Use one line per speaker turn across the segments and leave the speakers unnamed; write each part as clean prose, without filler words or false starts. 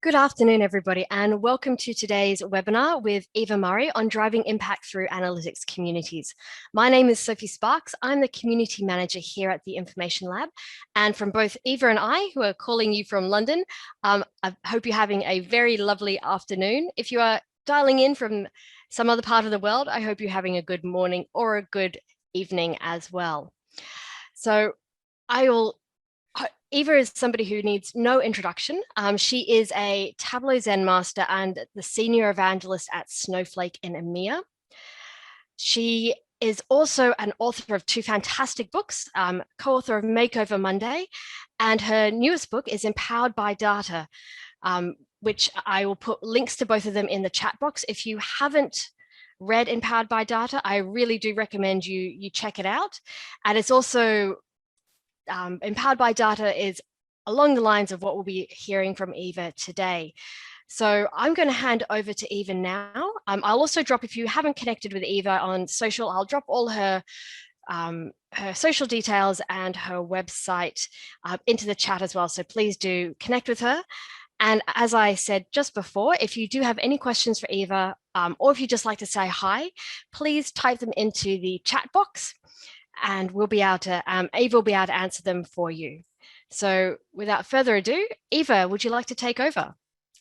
Good afternoon, everybody, and welcome to today's webinar with Eva Murray on driving impact through analytics communities. My name is Sophie Sparks. I'm the community manager here at the Information Lab. And from both Eva and I, who are calling you from London, I hope you're having a very lovely afternoon. If you are dialing in from some other part of the world, I hope you're having a good morning or a good evening as well. So Eva is somebody who needs no introduction. She is a Tableau Zen master and the senior evangelist at Snowflake in EMEA. She is also an author of two fantastic books, co-author of Makeover Monday, and her newest book is Empowered by Data, which I will put links to both of them in the chat box. If you haven't read Empowered by Data, I really do recommend you check it out. And it's also Empowered by Data is along the lines of what we'll be hearing from Eva today. So I'm going to hand over to Eva now. I'll also drop, if you haven't connected with Eva on social, I'll drop all her social details and her website into the chat as well. So please do connect with her. And as I said just before, if you do have any questions for Eva, or if you just like to say hi, please type them into the chat box. And we'll be able to, Eva will be able to answer them for you. So without further ado, Eva, would you like to take over?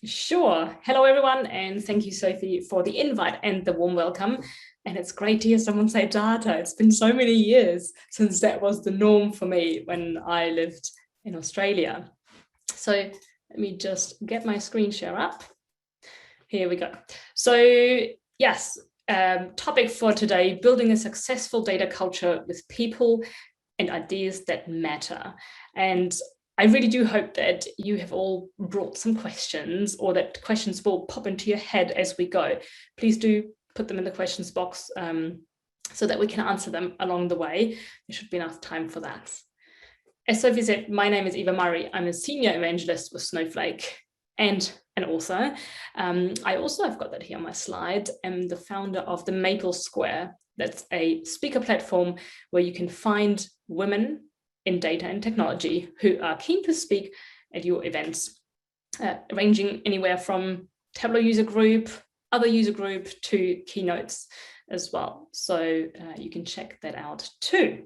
Sure. Hello, everyone. And thank you, Sophie, for the invite and the warm welcome. And it's great to hear someone say data. It's been so many years since that was the norm for me when I lived in Australia. So let me just get my screen share up. Here we go. So yes, topic for today, building a successful data culture with people and ideas that matter. And I really do hope that you have all brought some questions, or that questions will pop into your head as we go. Please do put them in the questions box so that we can answer them along the way. There should be enough time for that. As Sophie said, my name is Eva Murray. I'm a senior evangelist with Snowflake and an author. I also, I've got that here on my slide, am the founder of the Maple Square. That's a speaker platform where you can find women in data and technology who are keen to speak at your events, ranging anywhere from Tableau user group, other user group, to keynotes as well. So you can check that out too.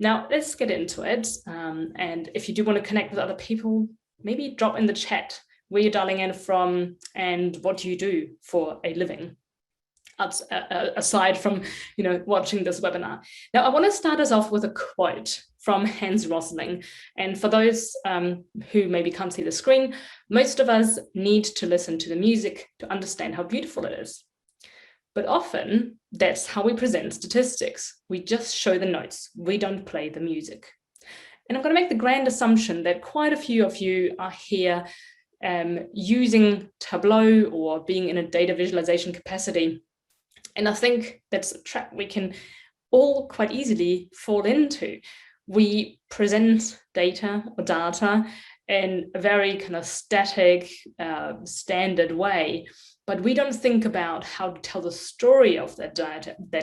Now let's get into it. And if you do want to connect with other people, maybe drop in the chat where you're dialing in from and what you do for a living, aside from watching this webinar. Now I want to start us off with a quote from Hans Rosling. And for those who maybe can't see the screen, most of us need to listen to the music to understand how beautiful it is. But often that's how we present statistics. We just show the notes. We don't play the music. And I'm going to make the grand assumption that quite a few of you are here using Tableau or being in a data visualization capacity. And I think that's a trap we can all quite easily fall into. We present data or data in a very kind of static, standard way, but we don't think about how to tell the story of that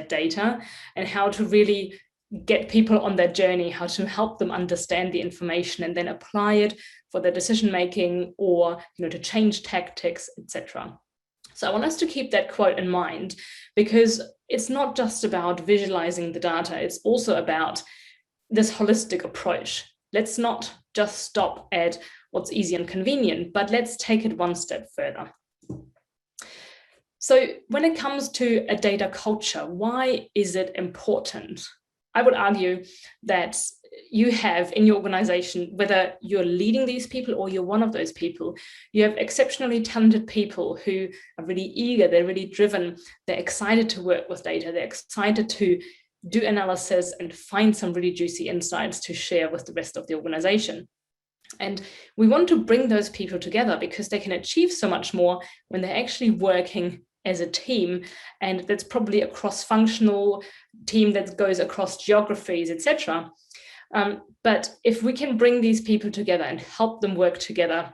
data and how to really get people on that journey, how to help them understand the information and then apply it for their decision making, or to change tactics, etc. So I want us to keep that quote in mind, because it's not just about visualizing the data, it's also about this holistic approach. Let's not just stop at what's easy and convenient, but let's take it one step further. So when it comes to a data culture, why is it important? I would argue that you have in your organization, whether you're leading these people or you're one of those people, you have exceptionally talented people who are really eager, they're really driven, they're excited to work with data, they're excited to do analysis and find some really juicy insights to share with the rest of the organization. And we want to bring those people together because they can achieve so much more when they're actually working as a team, and that's probably a cross-functional team that goes across geographies, etc. But if we can bring these people together and help them work together,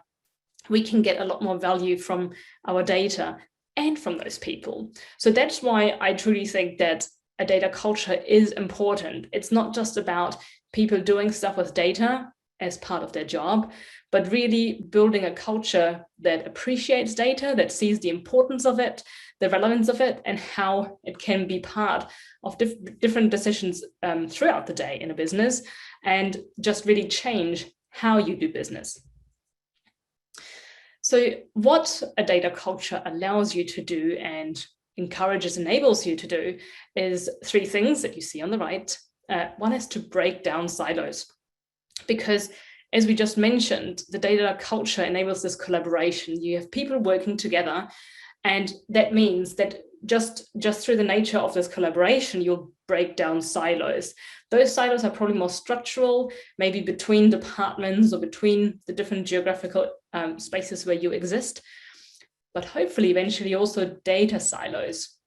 we can get a lot more value from our data and from those people. So that's why I truly think that a data culture is important. It's not just about people doing stuff with data as part of their job, but really building a culture that appreciates data, that sees the importance of it, the relevance of it, and how it can be part of different decisions throughout the day in a business, and just really change how you do business. So what a data culture allows you to do and encourages, enables you to do is 3 things that you see on the right. One is to break down silos, because as we just mentioned, the data culture enables this collaboration. You have people working together, and that means that just through the nature of this collaboration, you'll break down silos. Those silos are probably more structural, maybe between departments or between the different geographical spaces where you exist, but hopefully eventually also data silos.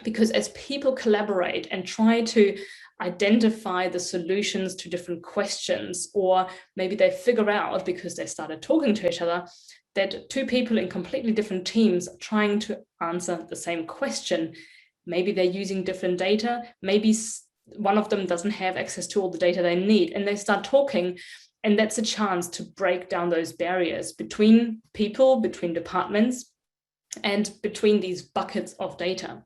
Because as people collaborate and try to identify the solutions to different questions, or maybe they figure out, because they started talking to each other, that 2 people in completely different teams are trying to answer the same question. Maybe they're using different data, maybe one of them doesn't have access to all the data they need, and they start talking, and that's a chance to break down those barriers between people, between departments, and between these buckets of data.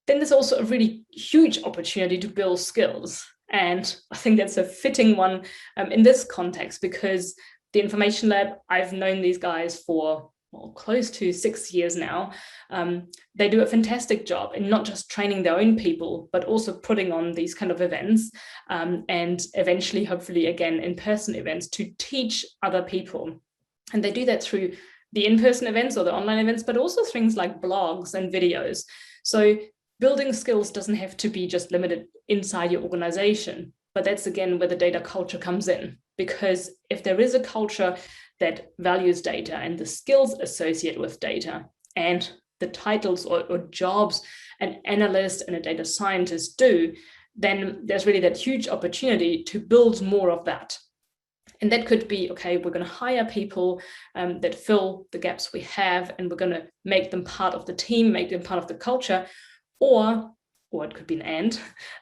Then there's also a really huge opportunity to build skills. And I think that's a fitting one in this context, because the Information Lab, I've known these guys for close to 6 years now. They do a fantastic job in not just training their own people, but also putting on these kind of events, and eventually, hopefully, again, in-person events to teach other people. And they do that through the in-person events or the online events, but also things like blogs and videos. So building skills doesn't have to be just limited inside your organization, but that's again where the data culture comes in. Because if there is a culture that values data and the skills associated with data, and the titles or jobs an analyst and a data scientist do, then there's really that huge opportunity to build more of that. And that could be, okay, we're going to hire people that fill the gaps we have, and we're going to make them part of the team, make them part of the culture, or it could be an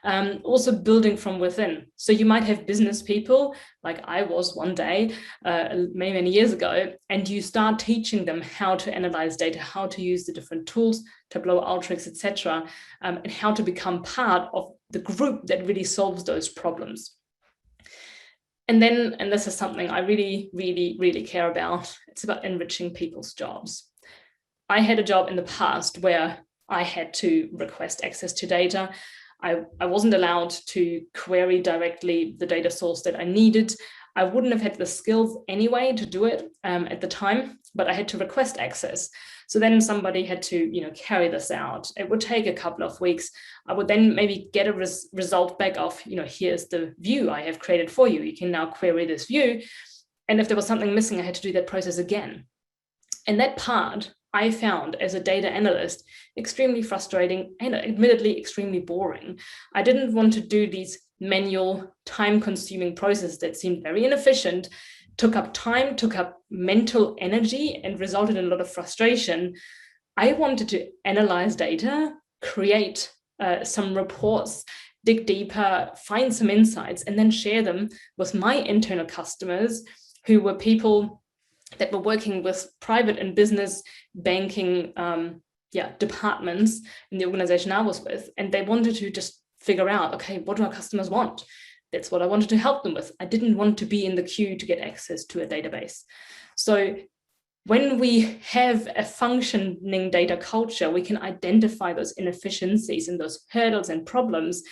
and, also building from within. So you might have business people, like I was one day, many years ago, and you start teaching them how to analyze data, how to use the different tools, Tableau, Alteryx, etc., and how to become part of the group that really solves those problems. And then, and this is something I really care about, it's about enriching people's jobs. I had a job in the past where I had to request access to data. I wasn't allowed to query directly the data source that I needed. I wouldn't have had the skills anyway to do it at the time, but I had to request access. So then somebody had to, carry this out. It would take a couple of weeks. I would then maybe get a result back of, here's the view I have created for you. You can now query this view. And if there was something missing, I had to do that process again. And that part I found as a data analyst extremely frustrating and admittedly extremely boring. I didn't want to do these manual, time-consuming processes that seemed very inefficient, took up time, took up mental energy, and resulted in a lot of frustration. I wanted to analyze data, create some reports, dig deeper, find some insights, and then share them with my internal customers, who were people that were working with private and business banking departments in the organization I was with. And they wanted to just figure out, okay, what do our customers want? That's what I wanted to help them with. I didn't want to be in the queue to get access to a database. So when we have a functioning data culture, we can identify those inefficiencies and those hurdles and problems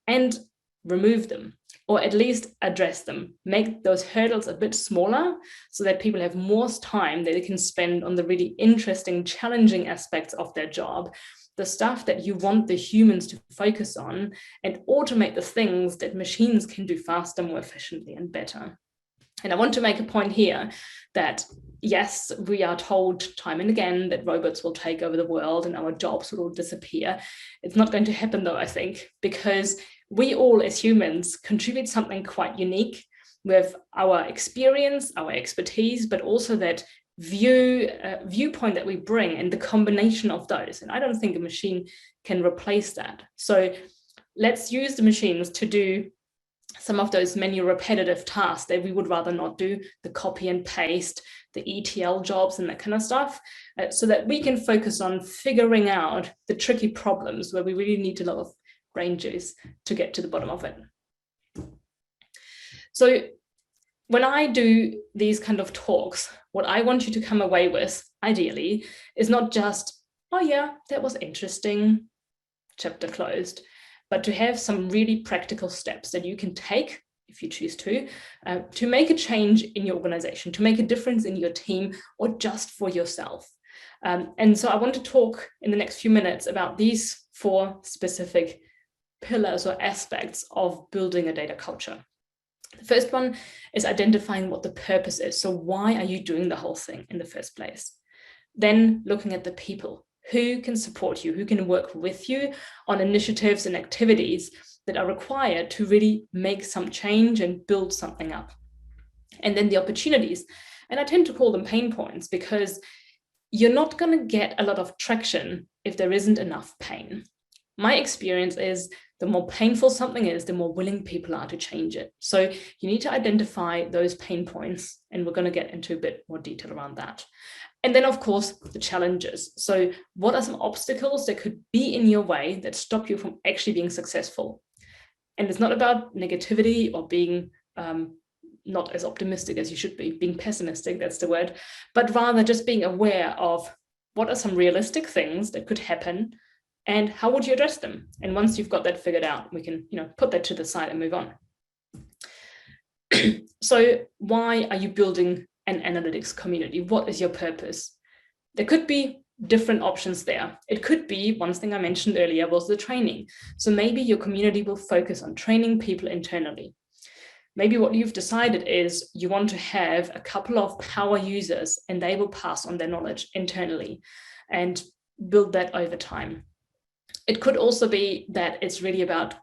and remove them, or at least address them, make those hurdles a bit smaller so that people have more time that they can spend on the really interesting, challenging aspects of their job, the stuff that you want the humans to focus on, and automate the things that machines can do faster, more efficiently, and better. And I want to make a point here that, yes, we are told time and again that robots will take over the world and our jobs will all disappear. It's not going to happen though, I think, because we all as humans contribute something quite unique with our experience, our expertise, but also that viewpoint that we bring and the combination of those. And I don't think a machine can replace that. So let's use the machines to do some of those manual repetitive tasks that we would rather not do, the copy and paste, the ETL jobs and that kind of stuff, so that we can focus on figuring out the tricky problems where we really need a lot of brain juice to get to the bottom of it. So when I do these kind of talks, what I want you to come away with, ideally, is not just, oh yeah, that was interesting, chapter closed, but to have some really practical steps that you can take, if you choose to make a change in your organization, to make a difference in your team, or just for yourself. And so I want to talk in the next few minutes about these 4 specific pillars or aspects of building a data culture. The first one is identifying what the purpose is. So why are you doing the whole thing in the first place? Then looking at the people. Who can support you? Who can work with you on initiatives and activities that are required to really make some change and build something up? And then the opportunities. And I tend to call them pain points, because you're not going to get a lot of traction if there isn't enough pain. My experience is the more painful something is, the more willing people are to change it. So you need to identify those pain points, and we're going to get into a bit more detail around that. And then, of course, the challenges. So what are some obstacles that could be in your way that stop you from actually being successful? And it's not about negativity or being not as optimistic as you should be, being pessimistic, that's the word, but rather just being aware of what are some realistic things that could happen and how would you address them? And once you've got that figured out, we can, put that to the side and move on. So why are you building an analytics community? What is your purpose? There could be different options there. It could be, one thing I mentioned earlier was the training. So maybe your community will focus on training people internally. Maybe what you've decided is you want to have a couple of power users and they will pass on their knowledge internally and build that over time. It could also be that it's really about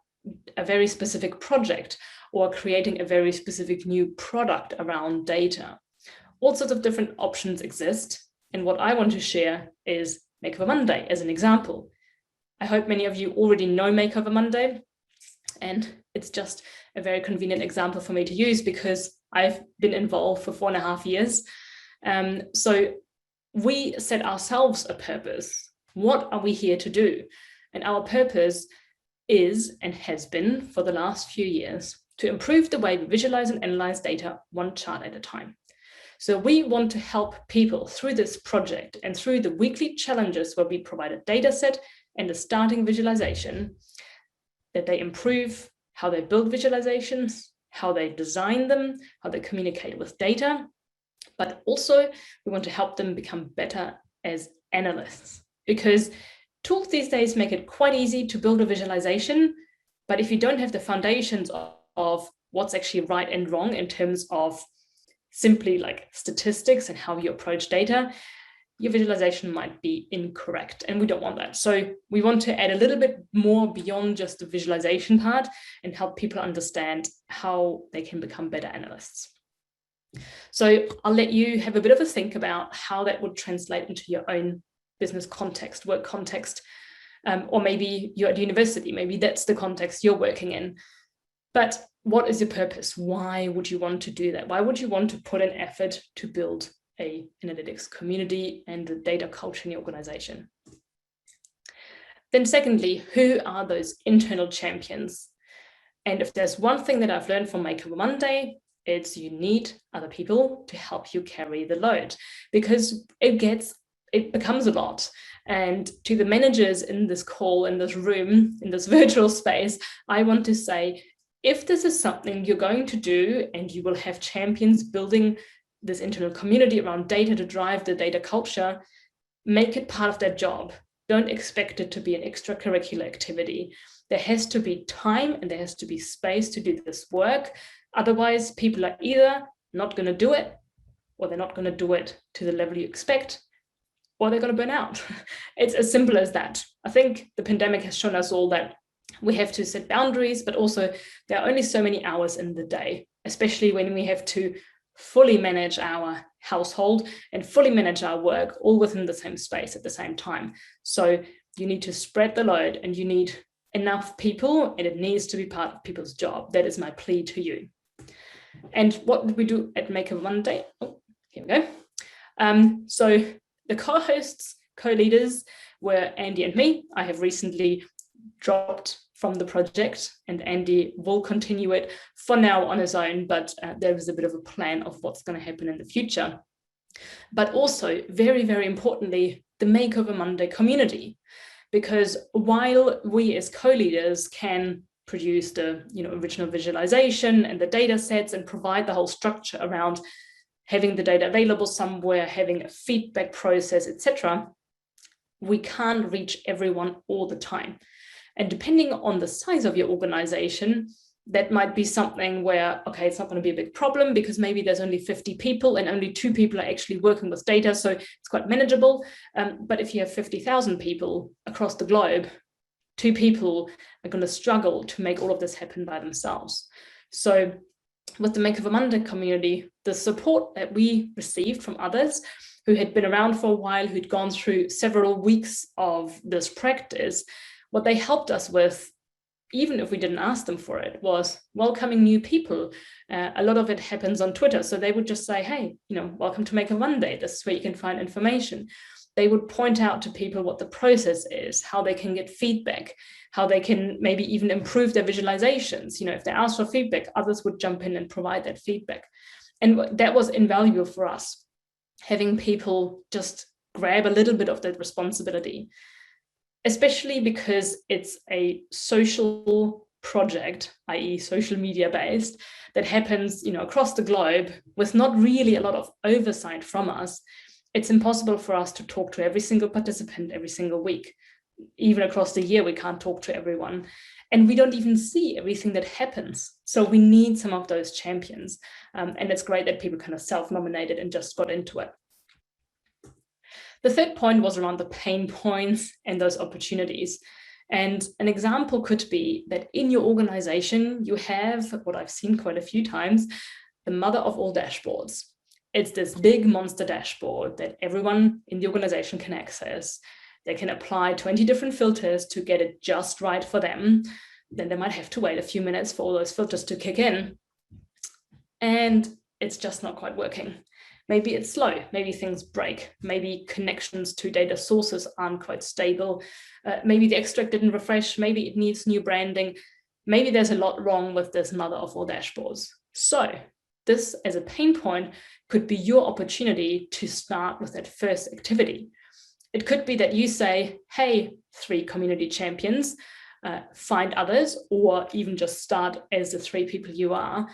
a very specific project or creating a very specific new product around data. All sorts of different options exist. And what I want to share is Makeover Monday as an example. I hope many of you already know Makeover Monday. And it's just a very convenient example for me to use because I've been involved for 4.5 years. So we set ourselves a purpose. What are we here to do? And our purpose is and has been for the last few years to improve the way we visualize and analyze data one chart at a time. So we want to help people through this project and through the weekly challenges where we provide a data set and a starting visualization, that they improve how they build visualizations, how they design them, how they communicate with data, but also we want to help them become better as analysts, because tools these days make it quite easy to build a visualization, but if you don't have the foundations of what's actually right and wrong in terms of simply like statistics and how you approach data, your visualization might be incorrect, and we don't want that. So we want to add a little bit more beyond just the visualization part and help people understand how they can become better analysts. So I'll let you have a bit of a think about how that would translate into your own business context, work context, or maybe you're at university, maybe that's the context you're working in. But what is your purpose? Why would you want to do that? Why would you want to put an effort to build an analytics community and the data culture in your organization? Then secondly, who are those internal champions? And if there's one thing that I've learned from Makeover Monday, it's you need other people to help you carry the load, because it becomes a lot. And to the managers in this call, in this room, in this virtual space, I want to say, if this is something you're going to do and you will have champions building this internal community around data to drive the data culture, make it part of their job. Don't expect it to be an extracurricular activity. There has to be time and there has to be space to do this work. Otherwise, people are either not going to do it, or they're not going to do it to the level you expect, or they're going to burn out. It's as simple as that. I think the pandemic has shown us all that we have to set boundaries, but also there are only so many hours in the day, especially when we have to fully manage our household and fully manage our work all within the same space at the same time. So you need to spread the load and you need enough people, and it needs to be part of people's job. That is my plea to you. And what did we do at Makeover Monday? Oh, here we go. So the co-hosts, co-leaders were Andy and me. I have recently dropped from the project, and Andy will continue it for now on his own, but there is a bit of a plan of what's going to happen in the future. But also, very, very importantly, the Makeover Monday community, because while we as co-leaders can produce the original visualization and the data sets and provide the whole structure around having the data available somewhere, having a feedback process, etc., we can't reach everyone all the time. And depending on the size of your organization, that might be something where, okay, it's not going to be a big problem because maybe there's only 50 people and only 2 people are actually working with data, so it's quite manageable. But if you have 50,000 people across the globe, 2 people are going to struggle to make all of this happen by themselves. So with the Makeover Monday community, the support that we received from others who had been around for a while, who'd gone through several weeks of this practice, what they helped us with, even if we didn't ask them for it, was welcoming new people. A lot of it happens on Twitter. So they would just say, hey, welcome to Makeover Monday. This is where you can find information. They would point out to people what the process is, how they can get feedback, how they can maybe even improve their visualizations. If they ask for feedback, others would jump in and provide that feedback. And that was invaluable for us, having people just grab a little bit of that responsibility, especially because it's a social project, i.e. social media based, that happens across the globe with not really a lot of oversight from us. It's impossible for us to talk to every single participant every single week. Even across the year, we can't talk to everyone. And we don't even see everything that happens. So we need some of those champions. And it's great that people kind of self-nominated and just got into it. The third point was around the pain points and those opportunities. And an example could be that in your organization, you have what I've seen quite a few times, the mother of all dashboards. It's this big monster dashboard that everyone in the organization can access. They can apply 20 different filters to get it just right for them. Then they might have to wait a few minutes for all those filters to kick in. And it's just not quite working. Maybe it's slow, maybe things break, maybe connections to data sources aren't quite stable, maybe the extract didn't refresh, maybe it needs new branding, maybe there's a lot wrong with this mother of all dashboards. So this as a pain point could be your opportunity to start with that first activity. It could be that you say, hey, 3 community champions, find others, or even just start as the 3 people you are.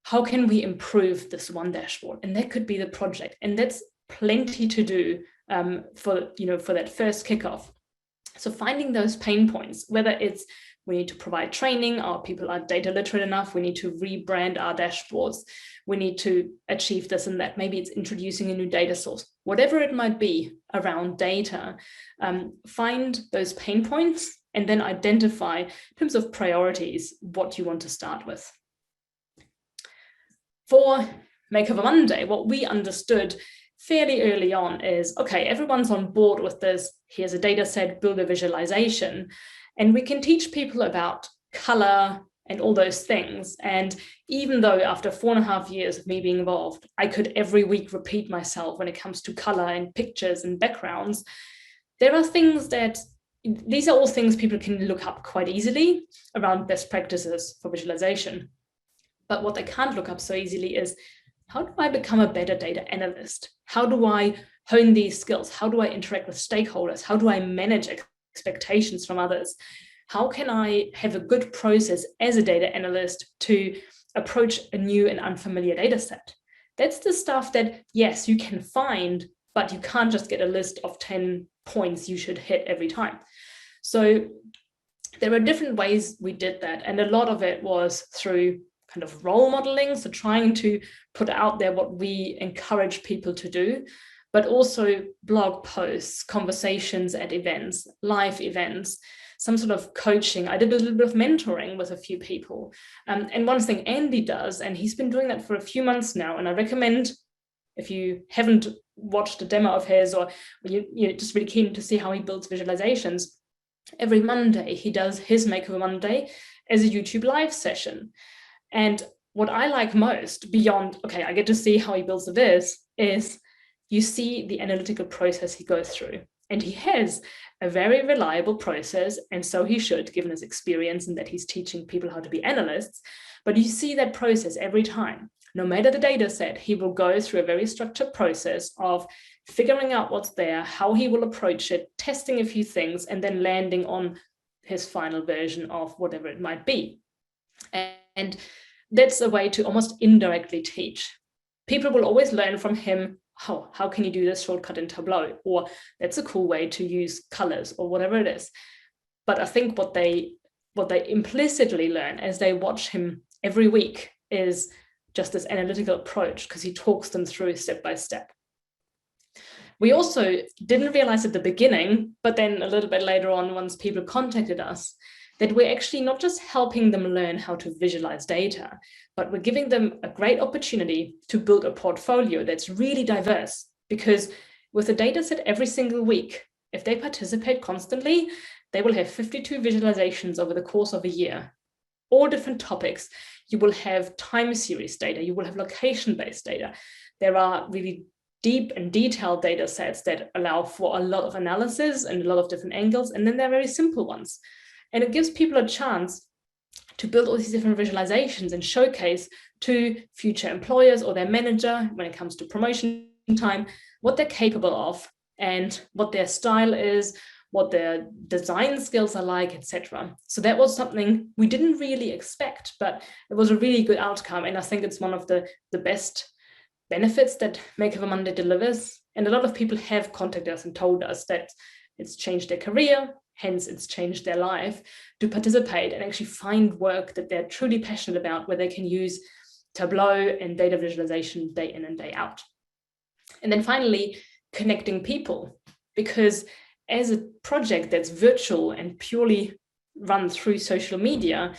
How can we improve this one dashboard? And that could be the project. And that's plenty to do for that first kickoff. So finding those pain points, whether it's we need to provide training, our people are data literate enough, we need to rebrand our dashboards, we need to achieve this and that, maybe it's introducing a new data source, whatever it might be around data, find those pain points and then identify in terms of priorities what you want to start with. For Makeover Monday, what we understood fairly early on is, okay, everyone's on board with this. Here's a data set, build a visualization, and we can teach people about color and all those things. And even though after 4.5 years of me being involved, I could every week repeat myself when it comes to color and pictures and backgrounds, there are things that, these are all things people can look up quite easily around best practices for visualization. But what they can't look up so easily is, how do I become a better data analyst? How do I hone these skills? How do I interact with stakeholders? How do I manage expectations from others? How can I have a good process as a data analyst to approach a new and unfamiliar data set? That's the stuff that, yes, you can find, but you can't just get a list of 10 points you should hit every time. So there are different ways we did that. And a lot of it was through kind of role modeling, so trying to put out there what we encourage people to do, but also blog posts, conversations at events, live events, some sort of coaching. I did a little bit of mentoring with a few people. And one thing Andy does, and he's been doing that for a few months now, and I recommend, if you haven't watched a demo of his or you're just really keen to see how he builds visualizations, every Monday, he does his Makeover Monday as a YouTube live session. And what I like most, beyond, okay, I get to see how he builds the viz, is you see the analytical process he goes through. And he has a very reliable process, and so he should, given his experience and that he's teaching people how to be analysts. But you see that process every time. No matter the data set, he will go through a very structured process of figuring out what's there, how he will approach it, testing a few things, and then landing on his final version of whatever it might be. And that's a way to almost indirectly teach. People will always learn from him, how can you do this shortcut in Tableau? Or that's a cool way to use colors, or whatever it is. But I think what they implicitly learn as they watch him every week is just this analytical approach, because he talks them through step by step. We also didn't realize at the beginning, but then a little bit later on, once people contacted us, that we're actually not just helping them learn how to visualize data, but we're giving them a great opportunity to build a portfolio that's really diverse. Because with a data set every single week, if they participate constantly, they will have 52 visualizations over the course of a year, all different topics. You will have time series data, you will have location-based data. There are really deep and detailed data sets that allow for a lot of analysis and a lot of different angles, and then there are very simple ones. And it gives people a chance to build all these different visualizations and showcase to future employers or their manager, when it comes to promotion time, what they're capable of and what their style is, what their design skills are like, etc. So that was something we didn't really expect, but it was a really good outcome. And I think it's one of the best benefits that Makeover Monday delivers. And a lot of people have contacted us and told us that it's changed their career, hence it's changed their life, to participate and actually find work that they're truly passionate about, where they can use Tableau and data visualization day in and day out. And then finally, connecting people, because as a project that's virtual and purely run through social media,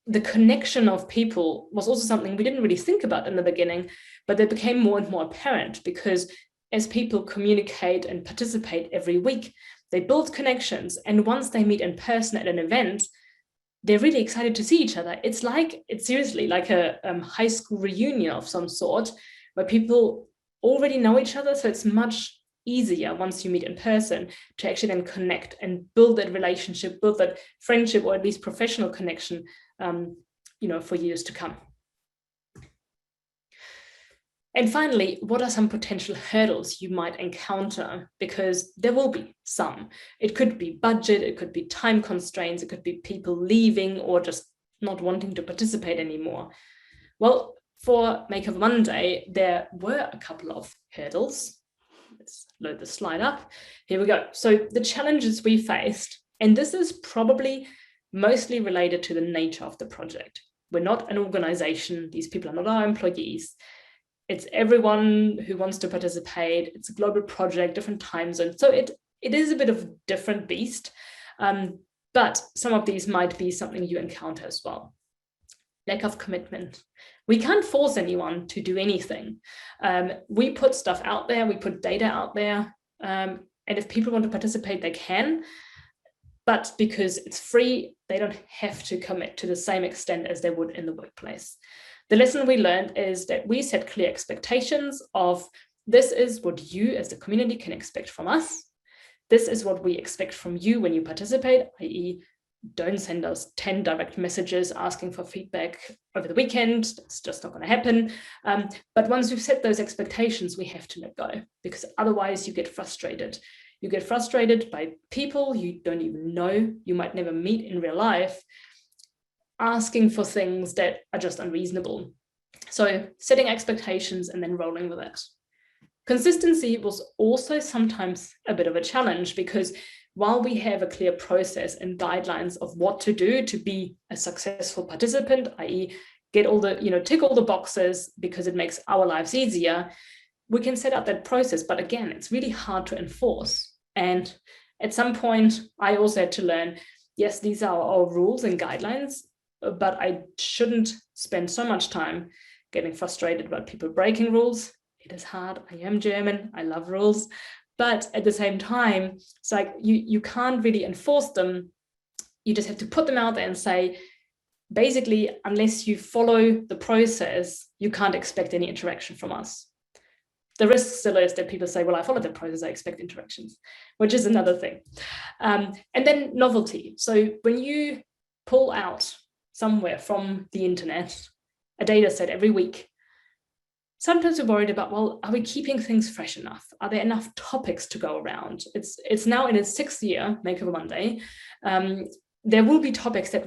the connection of people was also something we didn't really think about in the beginning, but that became more and more apparent, because as people communicate and participate every week, they build connections. And once they meet in person at an event, they're really excited to see each other. It's seriously like a high school reunion of some sort, where people already know each other. So it's much easier once you meet in person to actually then connect and build that relationship, build that friendship, or at least professional connection, for years to come. And finally, what are some potential hurdles you might encounter? Because there will be some. It could be budget, it could be time constraints, it could be people leaving or just not wanting to participate anymore. Well, for Makeover Monday, there were a couple of hurdles. Let's load the slide up. Here we go. So the challenges we faced, and this is probably mostly related to the nature of the project. We're not an organization. These people are not our employees. It's everyone who wants to participate. It's a global project, different time zones. So it is a bit of a different beast, but some of these might be something you encounter as well. Lack of commitment. We can't force anyone to do anything. We put stuff out there, we put data out there, and if people want to participate, they can. But because it's free, they don't have to commit to the same extent as they would in the workplace. The lesson we learned is that we set clear expectations of, this is what you as the community can expect from us. This is what we expect from you when you participate, i.e., don't send us 10 direct messages asking for feedback over the weekend. That's just not going to happen. But once we've set those expectations, we have to let go, because otherwise you get frustrated. You get frustrated by people you don't even know, you might never meet in real life, asking for things that are just unreasonable. So setting expectations and then rolling with it. Consistency was also sometimes a bit of a challenge, because while we have a clear process and guidelines of what to do to be a successful participant, i.e. get all the, tick all the boxes because it makes our lives easier, we can set out that process. But again, it's really hard to enforce. And at some point, I also had to learn, yes, these are our rules and guidelines, but I shouldn't spend so much time getting frustrated about people breaking rules. It is hard. I am German. I love rules. But at the same time, it's like you can't really enforce them. You just have to put them out there and say, basically, unless you follow the process, you can't expect any interaction from us. The risk still is that people say, well, I followed the process, I expect interactions, which is another thing. And then novelty. So when you pull out somewhere from the internet a data set every week, sometimes we're worried about, well, are we keeping things fresh enough? Are there enough topics to go around? It's now in its 6th year, Makeover Monday. There will be topics that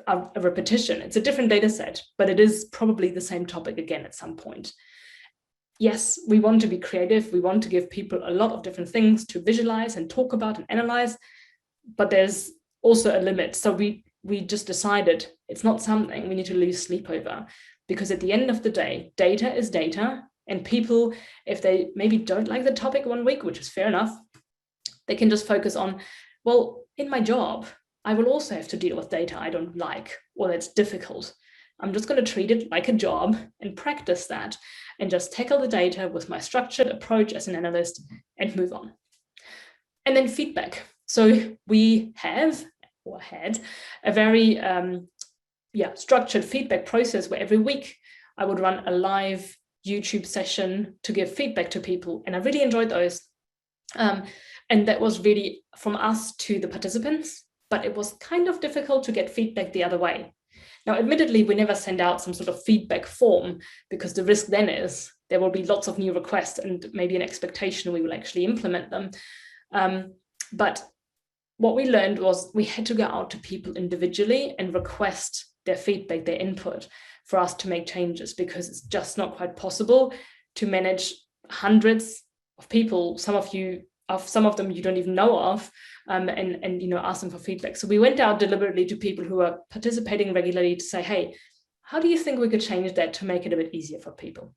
are a repetition. It's a different data set, but it is probably the same topic again at some point. Yes, we want to be creative. We want to give people a lot of different things to visualize and talk about and analyze, but there's also a limit. So we just decided it's not something we need to lose sleep over, because at the end of the day, data is data, and people, if they maybe don't like the topic one week, which is fair enough, they can just focus on, well, in my job, I will also have to deal with data I don't like or that's difficult. I'm just going to treat it like a job and practice that and just tackle the data with my structured approach as an analyst and move on. And then feedback. So we have or had a very structured feedback process where every week I would run a live YouTube session to give feedback to people. And I really enjoyed those. And that was really from us to the participants, but it was kind of difficult to get feedback the other way. Now, admittedly, we never send out some sort of feedback form, because the risk then is there will be lots of new requests and maybe an expectation we will actually implement them. But what we learned was we had to go out to people individually and request their feedback, their input, for us to make changes, because it's just not quite possible to manage hundreds of people, some of them you don't even know of, and ask them for feedback. So we went out deliberately to people who are participating regularly to say, hey, how do you think we could change that to make it a bit easier for people?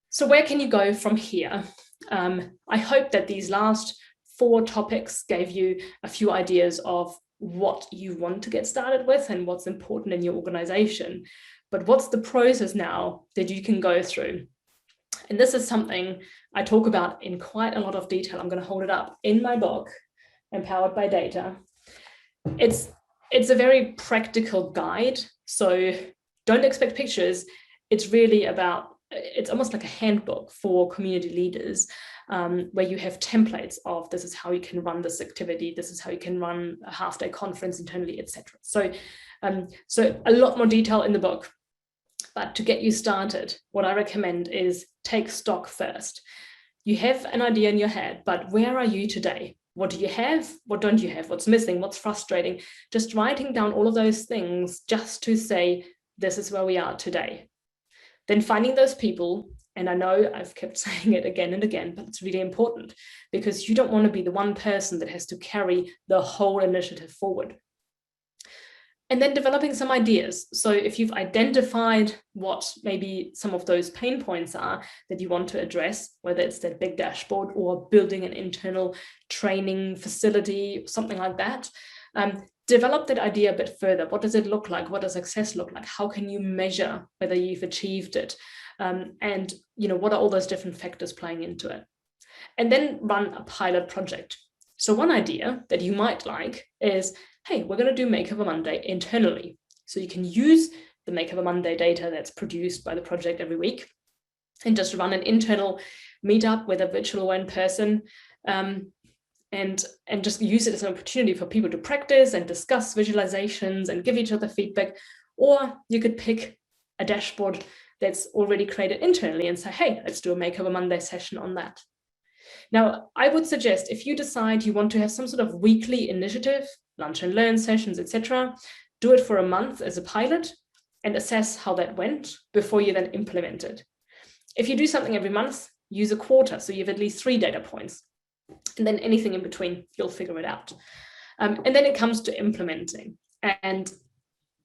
So where can you go from here? I hope that these last 4 topics gave you a few ideas of what you want to get started with and what's important in your organization. But what's the process now that you can go through? And this is something I talk about in quite a lot of detail. I'm going to hold it up in my book, Empowered by Data. It's a very practical guide. So don't expect pictures. It's really about, it's almost like a handbook for community leaders, where you have templates of this is how you can run this activity, this is how you can run a half-day conference internally, etc. So a lot more detail in the book. But to get you started, what I recommend is take stock first. You have an idea in your head, but where are you today? What do you have? What don't you have? What's missing? What's frustrating? Just writing down all of those things just to say, this is where we are today. Then finding those people, and I know I've kept saying it again and again, but it's really important, because you don't want to be the one person that has to carry the whole initiative forward. And then developing some ideas. So if you've identified what maybe some of those pain points are that you want to address, whether it's that big dashboard or building an internal training facility, something like that, develop that idea a bit further. What does it look like? What does success look like? How can you measure whether you've achieved it? And what are all those different factors playing into it? And then run a pilot project. So one idea that you might like is, hey, we're going to do Makeover Monday internally. So you can use the Makeover Monday data that's produced by the project every week and just run an internal meetup, whether virtual or in person, and just use it as an opportunity for people to practice and discuss visualizations and give each other feedback. Or you could pick a dashboard that's already created internally and say, hey, let's do a Makeover Monday session on that. Now, I would suggest if you decide you want to have some sort of weekly initiative, lunch and learn sessions, etc., do it for a month as a pilot and assess how that went before you then implement it. If you do something every month, use a quarter, so you have at least 3 data points. And then anything in between, you'll figure it out. And then it comes to implementing. And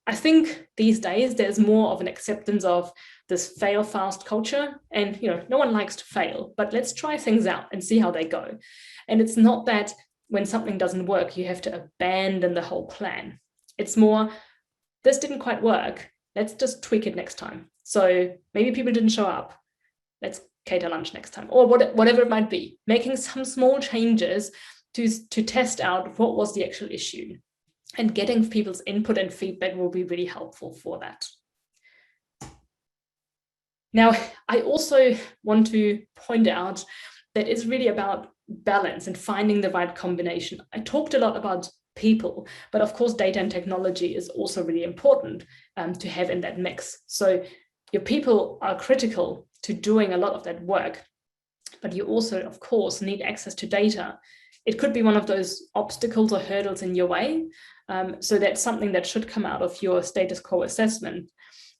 I think these days there's more of an acceptance of this fail fast culture, and no one likes to fail, but let's try things out and see how they go. And it's not that when something doesn't work, you have to abandon the whole plan. It's more, this didn't quite work. Let's just tweak it next time. So maybe people didn't show up. Let's cater lunch next time, or whatever it might be. Making some small changes to test out what was the actual issue, and getting people's input and feedback will be really helpful for that. Now, I also want to point out that it's really about balance and finding the right combination. I talked a lot about people, but of course, data and technology is also really important to have in that mix. So your people are critical to doing a lot of that work, but you also, of course, need access to data. It could be one of those obstacles or hurdles in your way. So that's something that should come out of your status quo assessment.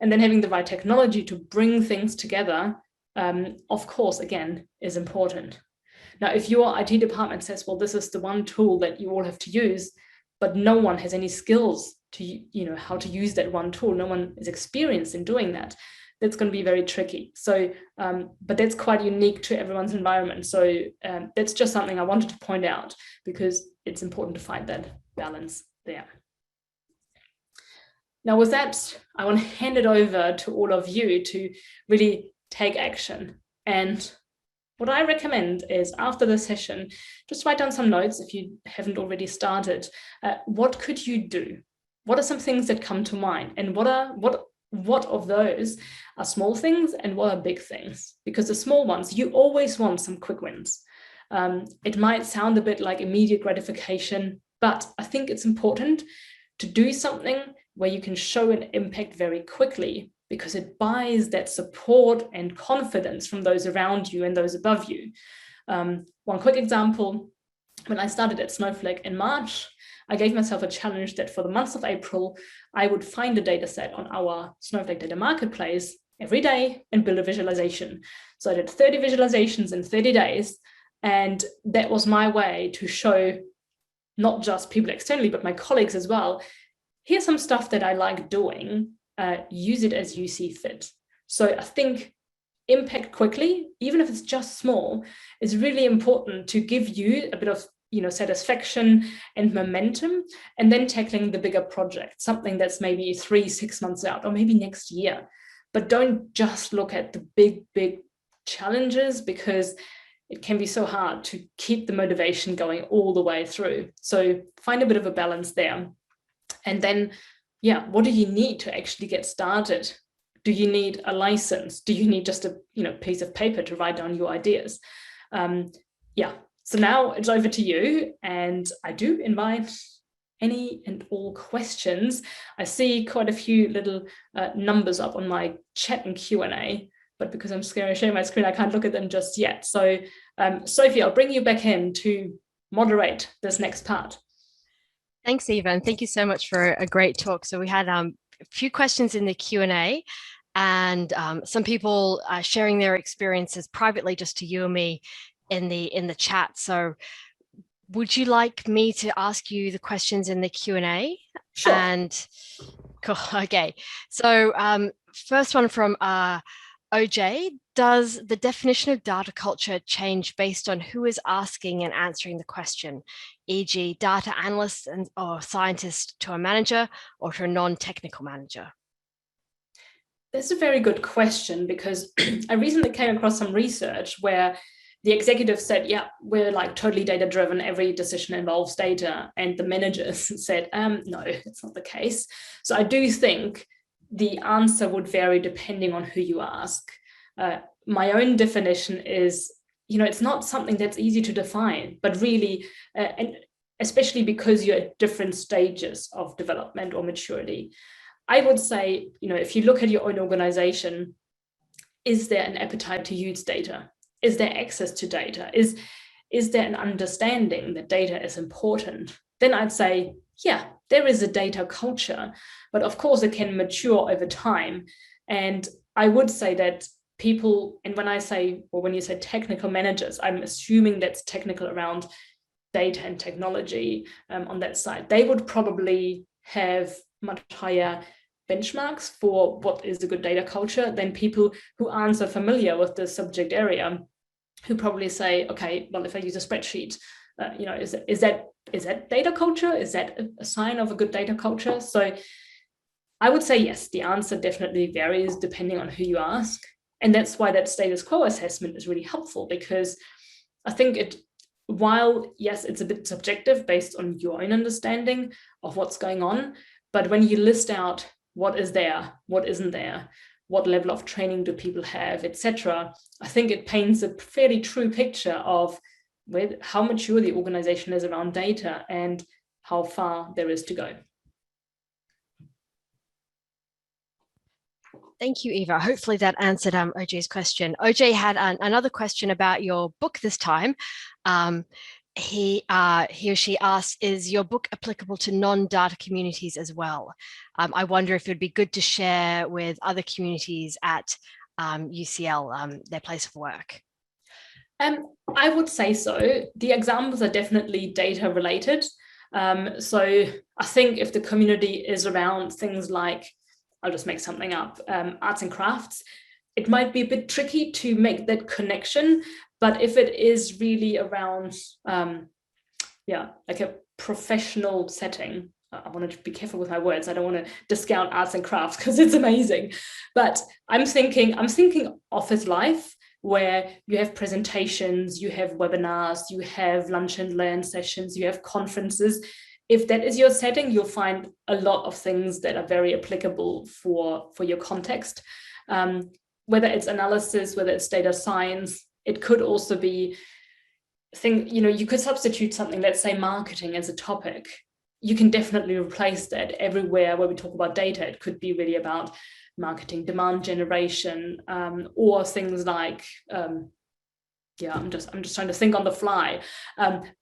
And then having the right technology to bring things together, of course, again, is important. Now, if your IT department says, well, this is the one tool that you all have to use, but no one has any skills to, how to use that one tool, no one is experienced in doing that, that's going to be very tricky. So, but that's quite unique to everyone's environment. So that's just something I wanted to point out, because it's important to find that balance there. Now, with that, I want to hand it over to all of you to really take action. And what I recommend is, after the session, just write down some notes if you haven't already started. What could you do? What are some things that come to mind? And what of those are small things and what are big things? Because the small ones, you always want some quick wins. It might sound a bit like immediate gratification, but I think it's important to do something where you can show an impact very quickly, because it buys that support and confidence from those around you and those above you. One quick example, when I started at Snowflake in March, I gave myself a challenge that for the month of April, I would find a data set on our Snowflake data marketplace every day and build a visualization. So I did 30 visualizations in 30 days. And that was my way to show not just people externally, but my colleagues as well, here's some stuff that I like doing, use it as you see fit. So I think impact quickly, even if it's just small, is really important to give you a bit of satisfaction and momentum, and then tackling the bigger project, something that's maybe 3-6 months out, or maybe next year. But don't just look at the big challenges, because it can be so hard to keep the motivation going all the way through. So find a bit of a balance there. And then, what do you need to actually get started? Do you need a license? Do you need just a piece of paper to write down your ideas? So now it's over to you, and I do invite any and all questions. I see quite a few little numbers up on my chat and Q&A, but because I'm sharing my screen, I can't look at them just yet. So Sophie, I'll bring you back in to moderate this next part.
Thanks, Eva, and thank you so much for a great talk. So we had a few questions in the Q&A, and some people sharing their experiences privately just to you and me in the chat. So would you like me to ask you the questions in the Q&A?
Sure.
And cool. Okay. So first one from OJ, does the definition of data culture change based on who is asking and answering the question, e.g. data analyst or scientist to a manager or to a non-technical manager?
That's a very good question, because I recently came across some research where the executive said, we're like totally data driven. Every decision involves data. And the managers said, no, that's not the case. So I do think the answer would vary depending on who you ask. My own definition is, it's not something that's easy to define, but really, and especially because you're at different stages of development or maturity. I would say, if you look at your own organization, is there an appetite to use data? Is there access to data? Is there an understanding that data is important? Then I'd say, there is a data culture, but of course it can mature over time. And I would say that people, and when you say technical managers, I'm assuming that's technical around data and technology on that side. They would probably have much higher benchmarks for what is a good data culture than people who aren't so familiar with the subject area, who probably say, okay, well, if I use a spreadsheet, is that data culture? Is that a sign of a good data culture? So I would say yes, the answer definitely varies depending on who you ask. And that's why that status quo assessment is really helpful, because I think while yes, it's a bit subjective based on your own understanding of what's going on, but when you list out what is there, what isn't there, what level of training do people have, etc., I think it paints a fairly true picture of how mature the organization is around data and how far there is to go.
Thank you, Eva. Hopefully that answered OJ's question. OJ had another question about your book this time. He or she asks, is your book applicable to non-data communities as well? I wonder if it would be good to share with other communities at UCL, their place of work.
I would say so. The examples are definitely data related. So I think if the community is around things like, I'll just make something up, arts and crafts, it might be a bit tricky to make that connection. But if it is really around, like a professional setting, I want to be careful with my words. I don't want to discount arts and crafts because it's amazing. But I'm thinking office life, where you have presentations, you have webinars, you have lunch and learn sessions, you have conferences. If that is your setting, you'll find a lot of things that are very applicable for your context. Whether it's analysis, whether it's data science, it could also be you could substitute something, let's say marketing as a topic. You can definitely replace that everywhere where we talk about data. It could be really about marketing demand generation, or things like, I'm just trying to think on the fly.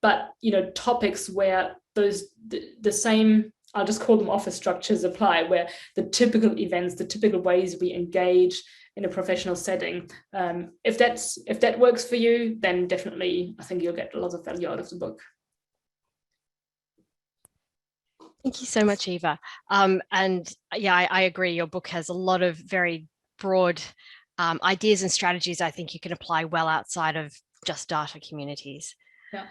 But topics where the same, I'll just call them office structures, apply, where the typical events, the typical ways we engage in a professional setting. If that works for you, then definitely I think you'll get a lot of value out of the book.
Thank you so much, Eva. And yeah, I agree. Your book has a lot of very broad ideas and strategies I think you can apply well outside of just data communities.
Yeah.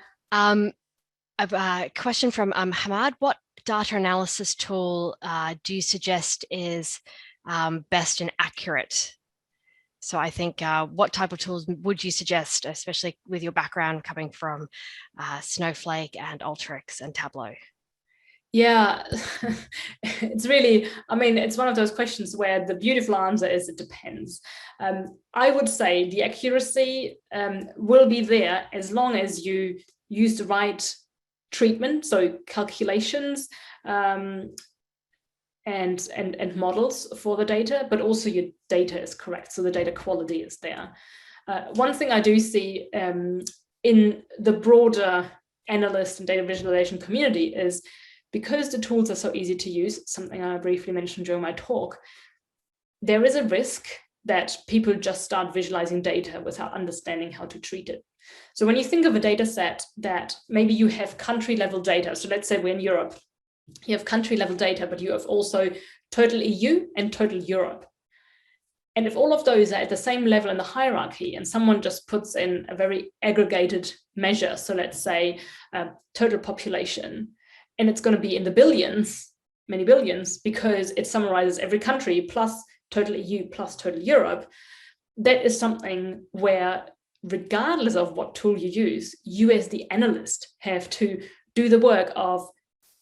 A question from Hamad. What data analysis tool do you suggest is best and accurate? So I think what type of tools would you suggest, especially with your background coming from Snowflake and Alteryx and Tableau?
Yeah, it's really, it's one of those questions where the beautiful answer is it depends. I would say the accuracy will be there as long as you use the right treatment, so calculations and models for the data, but also your data is correct, so the data quality is there. One thing I do see in the broader analyst and data visualization community is, because the tools are so easy to use, something I briefly mentioned during my talk, there is a risk that people just start visualizing data without understanding how to treat it. So when you think of a data set that maybe you have country level data, so let's say we're in Europe, you have country level data, but you have also total EU and total Europe. And if all of those are at the same level in the hierarchy and someone just puts in a very aggregated measure, so let's say total population, and it's going to be in the billions, many billions, because it summarizes every country plus total EU plus total Europe, that is something where, regardless of what tool you use, you as the analyst have to do the work of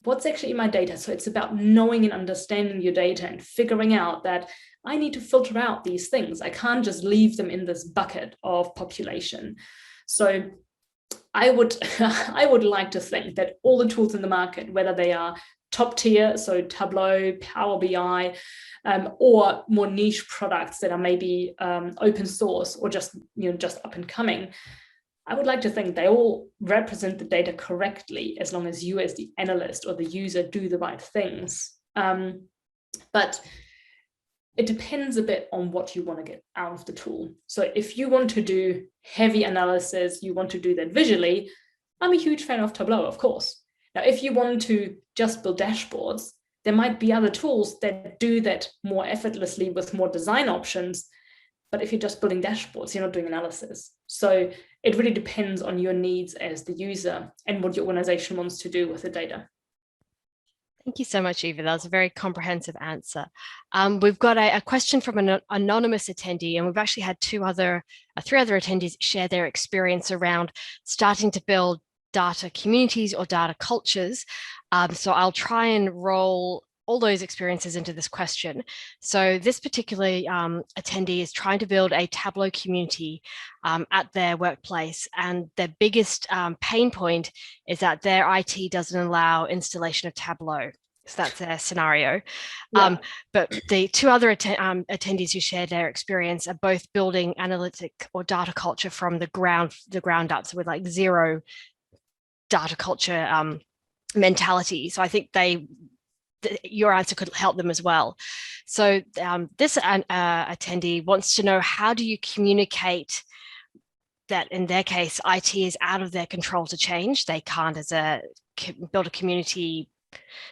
what's actually in my data. So it's about knowing and understanding your data and figuring out that I need to filter out these things. I can't just leave them in this bucket of population. So I would like to think that all the tools in the market, whether they are top tier, so Tableau, Power BI, or more niche products that are maybe open source or just up and coming, I would like to think they all represent the data correctly, as long as you as the analyst or the user do the right things. But it depends a bit on what you want to get out of the tool. So if you want to do heavy analysis, you want to do that visually, I'm a huge fan of Tableau, of course. Now, if you want to just build dashboards, there might be other tools that do that more effortlessly with more design options. But if you're just building dashboards, you're not doing analysis. So it really depends on your needs as the user and what your organization wants to do with the data.
Thank you so much, Eva. That was a very comprehensive answer. We've got a question from an anonymous attendee, and we've actually had three other attendees share their experience around starting to build data communities or data cultures. So I'll try and roll all those experiences into this question. So this particular attendee is trying to build a Tableau community at their workplace, and their biggest pain point is that their IT doesn't allow installation of Tableau. So that's their scenario.
Yeah.
But the two other attendees who shared their experience are both building analytic or data culture from the ground up, so with like zero data culture mentality. So I think your answer could help them as well. So this attendee wants to know, how do you communicate that in their case, IT is out of their control to change? They can't build a community.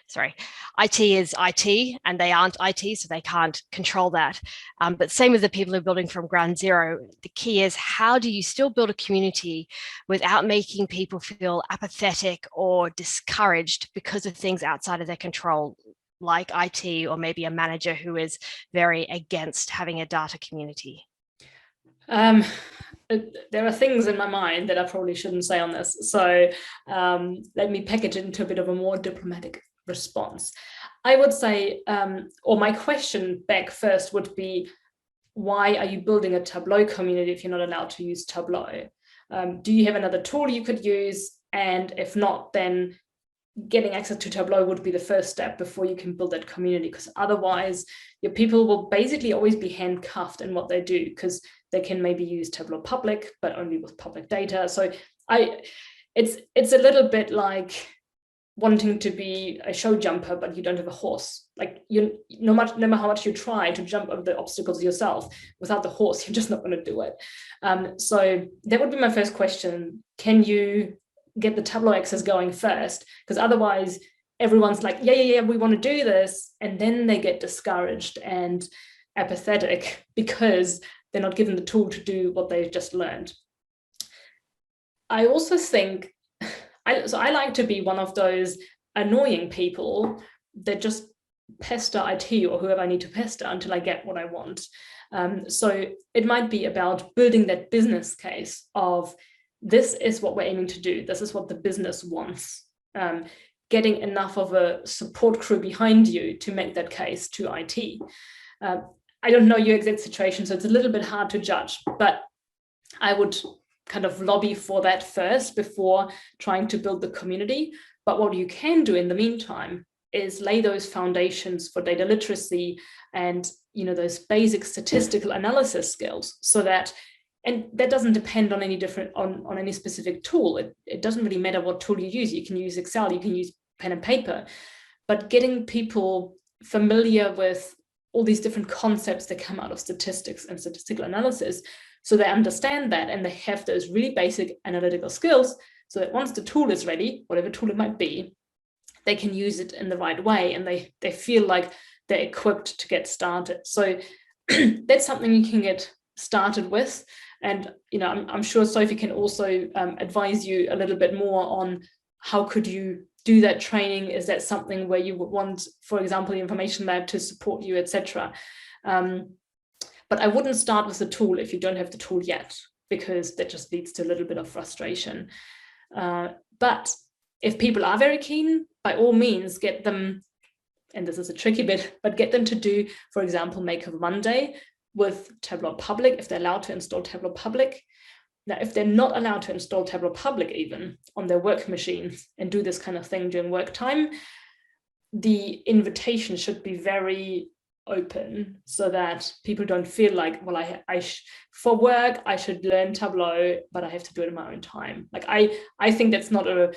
Sorry, IT is IT and they aren't IT, so they can't control that. But same with the people who are building from ground zero. The key is, how do you still build a community without making people feel apathetic or discouraged because of things outside of their control, like IT or maybe a manager who is very against having a data community?
There are things in my mind that I probably shouldn't say on this. So let me package it into a bit of a more diplomatic response. I would say, or my question back first would be, why are you building a Tableau community if you're not allowed to use Tableau? Do you have another tool you could use? And if not, then getting access to Tableau would be the first step before you can build that community, because otherwise your people will basically always be handcuffed in what they do, because they can maybe use Tableau public, but only with public data. So it's a little bit like wanting to be a show jumper, but you don't have a horse. Like, no matter how much you try to jump over the obstacles yourself, without the horse, you're just not going to do it. So that would be my first question. Can you get the Tableau access going first? Because otherwise everyone's like, yeah, we want to do this, and then they get discouraged and apathetic because they're not given the tool to do what they've just learned. I also think I like to be one of those annoying people that just pester IT or whoever I need to pester until I get what I want. So it might be about building that business case of, this is what we're aiming to do. This is what the business wants. Getting enough of a support crew behind you to make that case to IT. I don't know your exact situation, so it's a little bit hard to judge, but I would kind of lobby for that first before trying to build the community. But what you can do in the meantime is lay those foundations for data literacy and, those basic statistical analysis skills, so that, and that doesn't depend on any on any specific tool. It doesn't really matter what tool you use. You can use Excel, you can use pen and paper, but getting people familiar with all these different concepts that come out of statistics and statistical analysis, so they understand that and they have those really basic analytical skills, so that once the tool is ready, whatever tool it might be, they can use it in the right way, and they feel like they're equipped to get started. So that's something you can get started with. And I'm sure Sophie can also advise you a little bit more on how could you do that training. Is that something where you would want, for example, the information lab to support you, etc. But I wouldn't start with the tool if you don't have the tool yet, because that just leads to a little bit of frustration. But if people are very keen, by all means, get them, and this is a tricky bit, but get them to do, for example, Makeover Monday with Tableau Public, if they're allowed to install Tableau Public. Now, if they're not allowed to install Tableau Public even on their work machines and do this kind of thing during work time, the invitation should be very open, so that people don't feel like, well, for work, I should learn Tableau, but I have to do it in my own time. Like, I think that's not a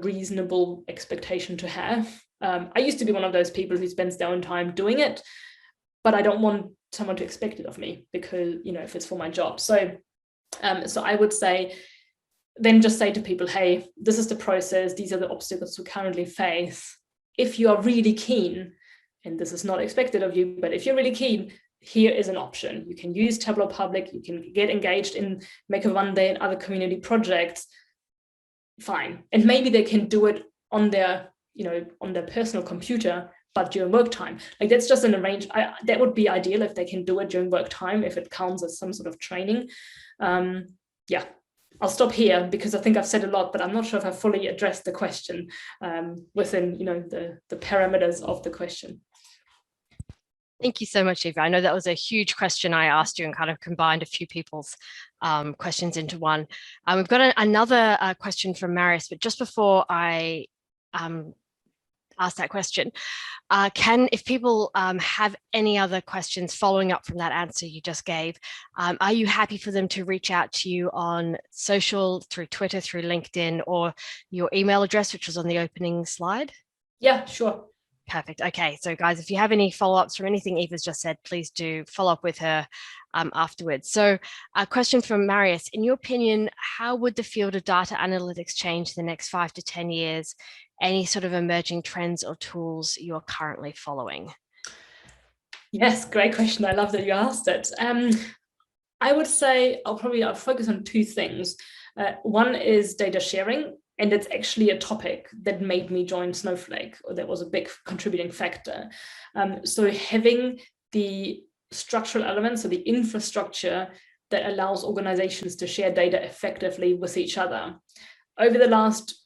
reasonable expectation to have. I used to be one of those people who spends their own time doing it, but I don't want someone to expect it of me, because, if it's for my job. So I would say, then just say to people, hey, this is the process. These are the obstacles we currently face. If you are really keen, and this is not expected of you, but if you're really keen, here is an option. You can use Tableau Public. You can get engaged in Makeover Monday and other community projects. Fine. And maybe they can do it on their on their personal computer, but during work time. Like that's just an that would be ideal if they can do it during work time, if it counts as some sort of training. Yeah, I'll stop here because I think I've said a lot, but I'm not sure if I fully addressed the question within, the parameters of the question.
Thank you so much, Eva. I know that was a huge question I asked you and kind of combined a few people's questions into one. We've got another question from Marius, but just before I ask that question, if people have any other questions following up from that answer you just gave, are you happy for them to reach out to you on social, through Twitter, through LinkedIn, or your email address, which was on the opening slide?
Yeah, sure.
Perfect. Okay, so guys, if you have any follow-ups from anything Eva's just said, please do follow up with her afterwards. So a question from Marius: in your opinion, how would the field of data analytics change in the next 5 to 10 years? Any sort of emerging trends or tools you're currently following?
Yes, great question. I love that you asked it. I would say I'll focus on two things. One is data sharing. And it's actually a topic that made me join Snowflake, or that was a big contributing factor. So having the structural elements, so the infrastructure that allows organizations to share data effectively with each other. Over the last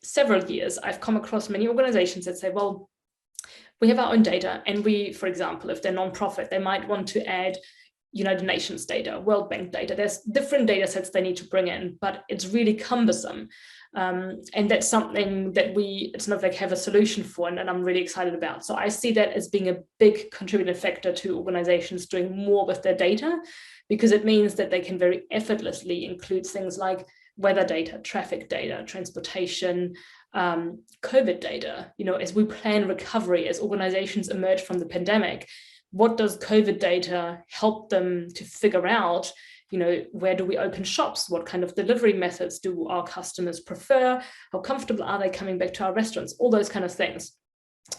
several years, I've come across many organizations that say, well, we have our own data, and we, for example, if they're nonprofit, they might want to add United Nations data, World Bank data. There's different data sets they need to bring in, but it's really cumbersome. And that's something that we at Snowflake have a solution for, and I'm really excited about. So I see that as being a big contributing factor to organizations doing more with their data, because it means that they can very effortlessly include things like weather data, traffic data, transportation, COVID data. As we plan recovery, as organizations emerge from the pandemic, what does COVID data help them to figure out? Where do we open shops? What kind of delivery methods do our customers prefer? How comfortable are they coming back to our restaurants? All those kind of things.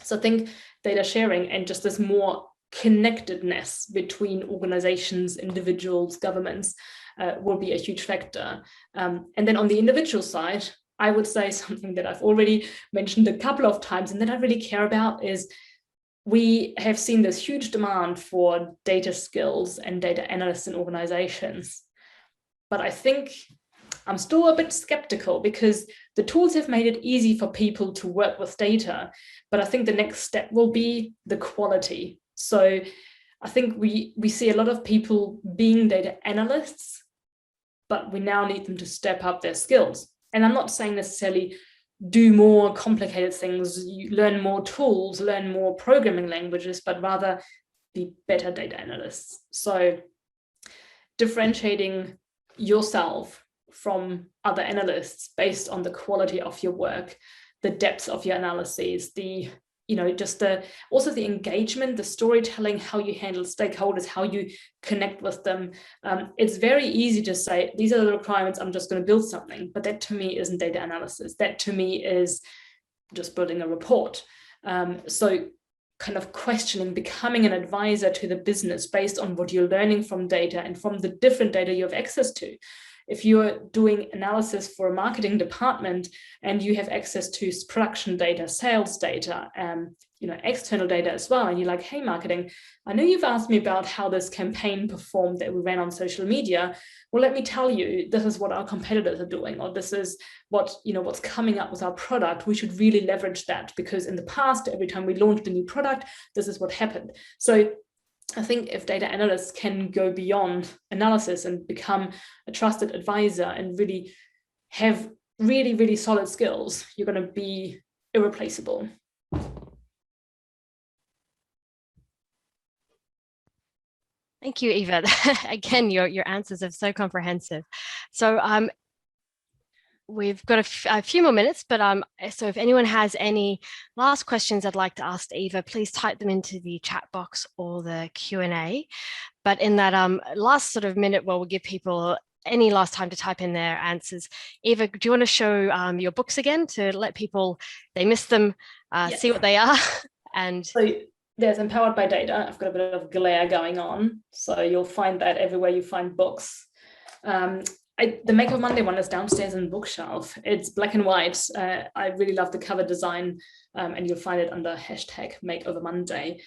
So I think data sharing and just this more connectedness between organizations, individuals, governments will be a huge factor. And then on the individual side, I would say something that I've already mentioned a couple of times and that I really care about is we have seen this huge demand for data skills and data analysts in organizations. But I think I'm still a bit skeptical because the tools have made it easy for people to work with data. But I think the next step will be the quality. So I think we see a lot of people being data analysts, but we now need them to step up their skills. And I'm not saying necessarily do more complicated things, you learn more tools, learn more programming languages, but rather be better data analysts. So differentiating yourself from other analysts based on the quality of your work, the depth of your analyses, also the engagement, the storytelling, how you handle stakeholders, how you connect with them. It's very easy to say, these are the requirements, I'm just going to build something. But that to me isn't data analysis. That to me is just building a report. So kind of questioning, becoming an advisor to the business based on what you're learning from data and from the different data you have access to. If you're doing analysis for a marketing department and you have access to production data, sales data, external data as well, and you're like, hey, marketing, I know you've asked me about how this campaign performed that we ran on social media. Well, let me tell you, this is what our competitors are doing, or this is what's coming up with our product. We should really leverage that because in the past, every time we launched a new product, this is what happened. So I think if data analysts can go beyond analysis and become a trusted advisor and really have really, really solid skills, you're going to be irreplaceable.
Thank you, Eva. Again, your answers are so comprehensive. So we've got a few more minutes, but so if anyone has any last questions I'd like to ask Eva, please type them into the chat box or the Q&A. But in that last sort of minute, we'll give people any last time to type in their answers. Eva, do you want to show your books again to let people, they missed them, see what they are? And
so there's Empowered by Data. I've got a bit of glare going on, so you'll find that everywhere you find books. the Makeover Monday one is downstairs in the bookshelf. It's black and white. I really love the cover design, and you'll find it under hashtag Makeover Monday.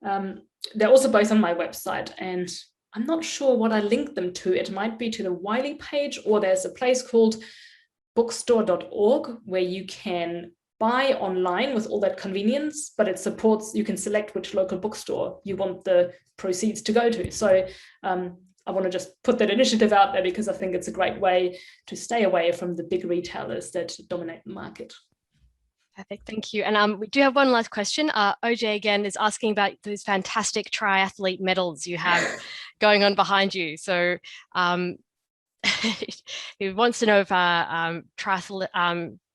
They're also both on my website, and I'm not sure what I linked them to. It might be to the Wiley page, or there's a place called bookstore.org where you can buy online with all that convenience, but it supports, you can select which local bookstore you want the proceeds to go to. So I want to just put that initiative out there because I think it's a great way to stay away from the big retailers that dominate the market.
Perfect, thank you. And we do have one last question. OJ again is asking about those fantastic triathlete medals you have going on behind you. So he wants to know if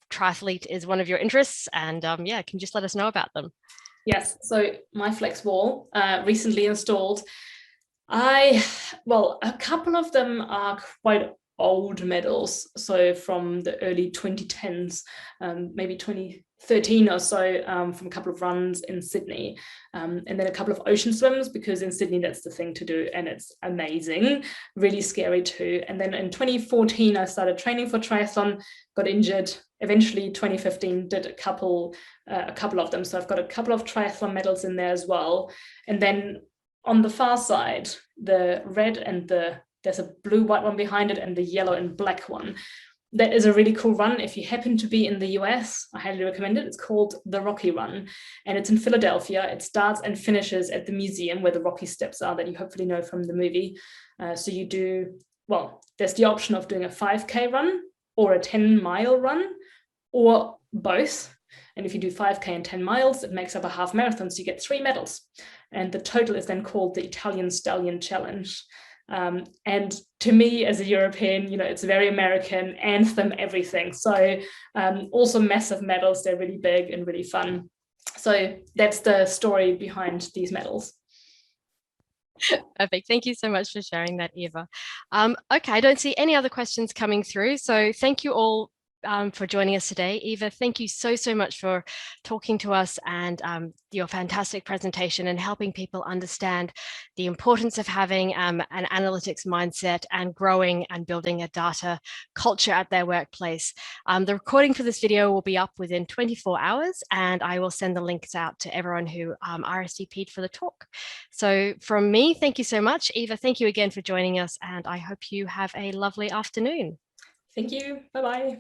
triathlete is one of your interests, and yeah, can you just let us know about them?
Yes, so Myflexwall recently installed. Well, a couple of them are quite old medals, so from the early 2010s, maybe 2013 or so, from a couple of runs in Sydney, and then a couple of ocean swims, because in Sydney that's the thing to do and it's amazing, really scary too. And then in 2014 I started training for triathlon, got injured. Eventually 2015 did a couple of them, so I've got a couple of triathlon medals in there as well. And then on the far side, the red and there's a blue white one behind it, and the yellow and black one. That is a really cool run. If you happen to be in the US, I highly recommend it. It's called the Rocky Run, and it's in Philadelphia. It starts and finishes at the museum where the Rocky Steps are that you hopefully know from the movie. So you do, well, there's the option of doing a 5K run or a 10-mile run, or both. And if you do 5K and 10 miles, it makes up a half marathon, so you get 3 medals. And the total is then called the Italian Stallion Challenge. And to me, as a European, you know, it's very American, anthem, everything. So also massive medals, they're really big and really fun. So that's the story behind these medals.
Perfect. Thank you so much for sharing that, Eva. Okay, I don't see any other questions coming through. So thank you all for joining us today. Eva, thank you so much for talking to us, and your fantastic presentation and helping people understand the importance of having an analytics mindset and growing and building a data culture at their workplace. The recording for this video will be up within 24 hours, and I will send the links out to everyone who RSVP'd for the talk. So from me, thank you so much. Eva, thank you again for joining us, and I hope you have a lovely afternoon.
Thank you. Bye-bye.